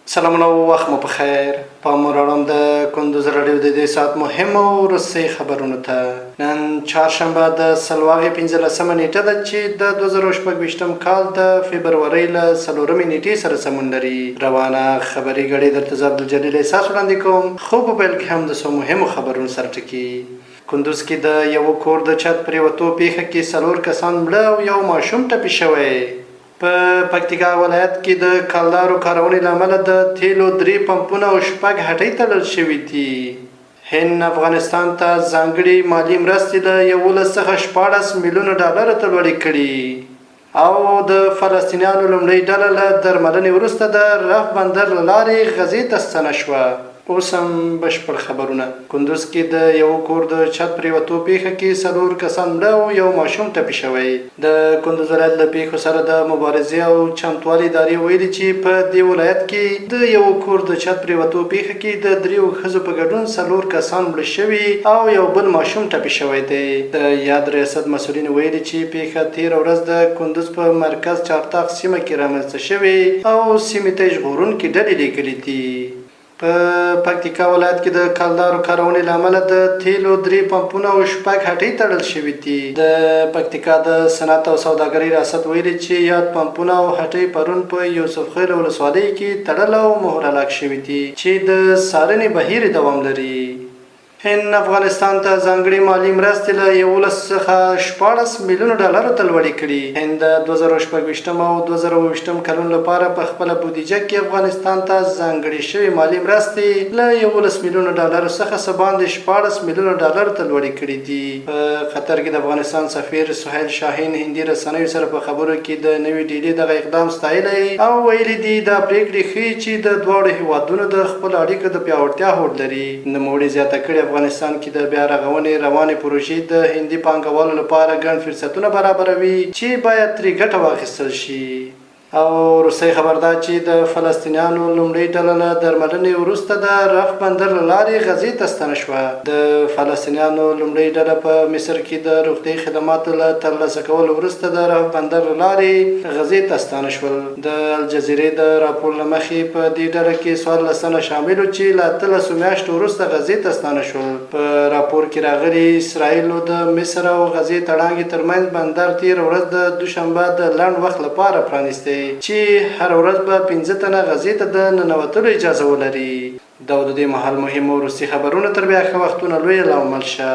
سلامونه او وخت مو په خیر. په مراړم د کندوز رادیو د دې سات مهم او روسي خبرونه ته. نن چهارشنبه د سلواغې 15مه نیټه ده چې د 2024 کال د فبرورۍ له 4مې نیټې سره سمون لري. روانه خبري غړي درته زه عبدالجلیل احساس وړاندې کوم. خو په پیل کې هم د څو مهمو خبرونو سره ټکي. کندوز کې د یو کور د چت پریوتو پیښه کې 4 کسان مړه او یو ماشوم ټپي شوی. په پکتیکا ولایت کې د کلدارو کارونې له امله د تیلو 3 پمپونه او 6 هټۍ تړل شوي دي. هند افغانستان ته ځانګړي مالي مرستې له 11.14 میلیونه ډالر ته لوړې کړي او د فلسطینیانو لومړۍ ډله له درملنې وروسته د رف بندر له لارې غزې ته ستنه شوه. اوس هم بشپړ خبرونه. کندوز کې د یو کور د چت پریوتو پیښه کې 4 کسان مړه او یو ماشوم ټپي شوی. د کندوز ولایت له پیښو سره د مبارزې او چمتووالي ادارې ویلي چې په دې ولایت کې د یو کور د چت پریوتو پیښه کې د 3 ښځو په ګډون 4 کسان مړه شوي او یو بل ماشوم ټپي شوی دی. د یاد ریاست مسؤلین ویلي چې پیښه 13 ورځ د کندوز په مرکز چارتاق سیمه کې رامنځته شوې او سیمې ته ژغورونکي ډلې لیږلي دي. په پکتیکا ولایت کې د کلدارو کارونې له امله د تیلو 3 پمپونه او 6 هټۍ تړل شوي دي. د پکتیکا د صنعت او سوداګرۍ ریاست ویلي چې یاد پمپونه او هټۍ پرون په یوسف خیل ولسوالۍ کې تړل او مهر لاک شوي دي چې د څارنې بهیر دوام لري. هند افغانستان ته ځانګړي مالي مرستې له 11.14 میلیونه ډالر ته لوړې کړي. هند د 2024 او 2022 کلونو لپاره په خپل بودیجه کې افغانستان ته ځانګړي شوي مالي مرستې له 11 میلیونه ډالر څخه څه باندې 14 میلیونه ډالر ته لوړې کړي دي. په قطر کې د افغانستان سفیر سهیل شاهین هندي رسنیو سره په خبرو کې د نوې ډیلي دغه اقدام ستایلی او ویلي دي دا پریکړې ښیي چې د دواړو هیوادونو د خپل اړیکو د پیاوړتیا هوډ لري. نوموړي زیاته کړې افغانستان کې د بیا رغونې روانې پروژې د هندي پانګوالو لپاره ګڼ فرصتونه برابروي چې باید ترې ګټه واخیستل شي. او روسي خبر ده چې د فلسطینیانو لومړۍ ډله له درملنې وروسته د رف بندر له لارې غزې ته ستنه شوه. د فلسطینیانو لومړۍ ډله په مصر کې د روغتیايي خدماتو له ترلاسه کولو وروسته د رف بندر له لارې غزې ته ستانه شول. د الجزیرې د راپور له مخې په دې ډله کې 14 تنه شامل وو چې له 13 میاشتو وروسته غزې ته ستانه شول. په راپور کې راغلي اسرائیلو د مصر او غزې تړانګې ترمنځ بندر 13 ورځ د دوشنبه د لنډ وخت لپاره پرانیستی چې هر ورځ به 15 تنه غزې ته د ننوتلو اجازه ولري. دا د دې مهال مهم او روسي خبرونه تر بیا ښه وختونه لوی لامل شه.